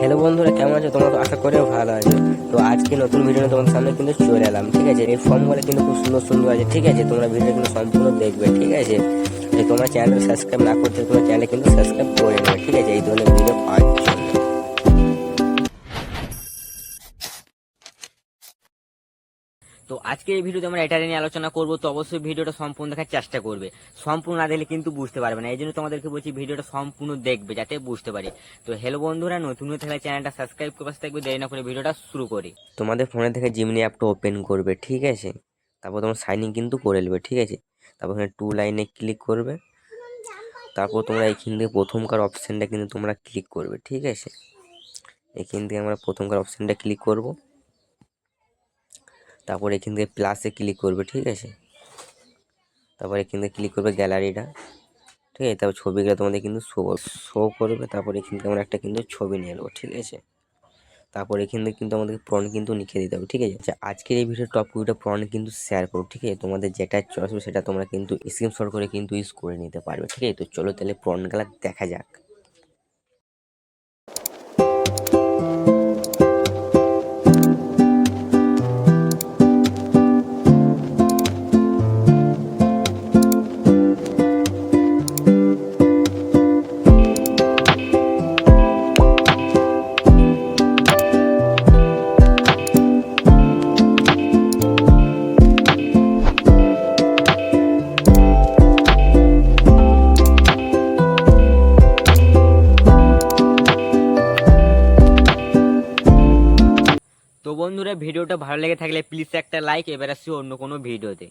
Hello বন্ধুরা, কেমন আছো? তোমরা তো আশা করে ভালো আছো। তো আজকে নতুন ভিডিও তোমাদের সামনে কিন্তু চলে এলাম, ঠিক আছে। এই ফর্মগুলো কিন্তু খুব সুন্দর সুন্দর আছে, ঠিক আছে। তোমরা ভিডিও কিন্তু সম্পূর্ণ দেখবে, ঠিক আছে। যে তোমরা চ্যানেল সাবস্ক্রাইব না করতে, তোমার চ্যানেলে কিন্তু সাবস্ক্রাইব করে নেবে, ঠিক আছে, এই ধরনের ভিডিও পাওয়ার জন্য। তো আজকে এই ভিডিওতে আমরা এটা নিয়ে আলোচনা করব। তো অবশ্যই ভিডিওটা সম্পূর্ণ দেখার চেষ্টা করবে। সম্পূর্ণ না দেখলে কিন্তু বুঝতে পারবে না, এই জন্য তোমাদেরকে বলছি ভিডিওটা সম্পূর্ণ দেখবে যাতে বুঝতে পারি। তো হ্যালো বন্ধুরা, নতুন হয়ে থাকলে চ্যানেলটা সাবস্ক্রাইব করে পাশে থাকবে। দেরি না করে ভিডিওটা শুরু করি। তোমাদের ফোনে থেকে জিমিনি অ্যাপটা ওপেন করবে, ঠিক আছে। তারপর তোমরা সাইন ইন কিন্তু করে নেবে, ঠিক আছে। তারপর এখানে টু লাইনে ক্লিক করবে। তারপর তোমরা এইখান থেকে প্রথমকার অপশানটা কিন্তু তোমরা ক্লিক করবে, ঠিক আছে। এখান থেকে আমরা প্রথমকার অপশানটা ক্লিক করব। তারপর এখান থেকে প্লাসে ক্লিক করবে, ঠিক আছে। তারপর এখান থেকে ক্লিক করবে গ্যালারিটা, ঠিক আছে। তারপর ছবিগুলো তোমাদের কিন্তু শো করবে। তারপর এখান থেকে আমরা একটা কিন্তু ছবি নিয়ে নেবো, ঠিক আছে। তারপর এখান থেকে কিন্তু আমাদের প্রম্পট কিন্তু লিখে দিতে হবে, ঠিক আছে। আচ্ছা, আজকের এই ভিডিওর টপিকটা প্রম্পট কিন্তু শেয়ার করো, ঠিক আছে। তোমাদের যেটা চয়েস হবে সেটা তোমরা কিন্তু স্ক্রিনশট করে কিন্তু ইউজ করে নিতে পারবে, ঠিক আছে। তো চলো তাহলে প্রম্পটগুলো দেখা যাক। তো বন্ধুরা, ভিডিওটা ভালো লেগে থাকলে প্লিজ একটা লাইক। এবার আসছি অন্য কোনো ভিডিওতে।